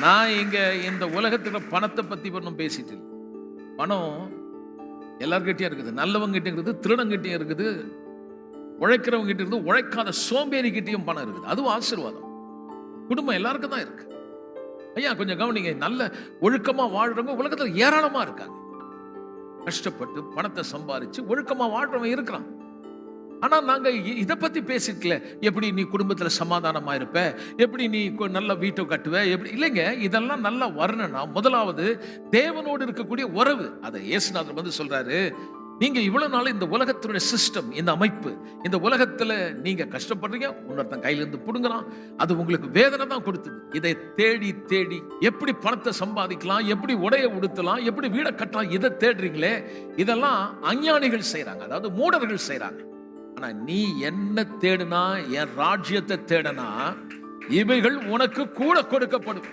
நான் இங்க இந்த உலகத்துல பணத்தை பத்தி ஒன்றும் பேசிட்டு இல்லை. பணம் எல்லார்கிட்டயும் இருக்குது, நல்லவங்கிட்டையும் இருக்குது, திருடங்கிட்டையும் இருக்குது, உழைக்கிறவங்க கிட்ட இருக்குது, உழைக்காத சோம்பேறி கிட்டையும் பணம் இருக்குது. அதுவும் ஆசீர்வாதம். குடும்பம் எல்லாருக்கும் தான் இருக்கு. ஐயா கொஞ்சம் கவனிங்க, நல்ல ஒழுக்கமா வாழ்றவங்க உலகத்துல ஏராளமா இருக்காங்க. கஷ்டப்பட்டு பணத்தை சம்பாதிச்சு ஒழுக்கமா வாழ்றவங்க இருக்கிறான். ஆனா நாங்க இதை பத்தி பேசிக்கல. எப்படி நீ குடும்பத்துல சமாதானமா இருப்ப, எப்படி நீ நல்ல வீட்டை கட்டுவ, எப்படி இல்லைங்க. இதெல்லாம் நல்லா வரணும்னா முதலாவது தேவனோடு இருக்கக்கூடிய உறவு. அதை இயேசுநாதர் வந்து சொல்றாரு, நீங்க இவ்வளவு நாள் இந்த உலகத்தினுடைய சிஸ்டம், இந்த அமைப்பு, இந்த உலகத்துல நீங்க கஷ்டப்படுறீங்க, இன்னொருத்தன் கையில இருந்து புடுங்கலாம், அது உங்களுக்கு வேதனை தான் கொடுத்தது. இதை தேடி தேடி எப்படி பணத்தை சம்பாதிக்கலாம், எப்படி உடைய உடுத்தலாம், எப்படி வீடை கட்டலாம், இதை தேடுறீங்களே, இதெல்லாம் அஞ்ஞானிகள் செய்யறாங்க, அதாவது மூடர்கள் செய்யறாங்க. ஆனா நீ என்ன தேடுனா, என் ராஜ்யத்தை தேடனா, இவைகள் உனக்கு கூட கொடுக்கப்படும்.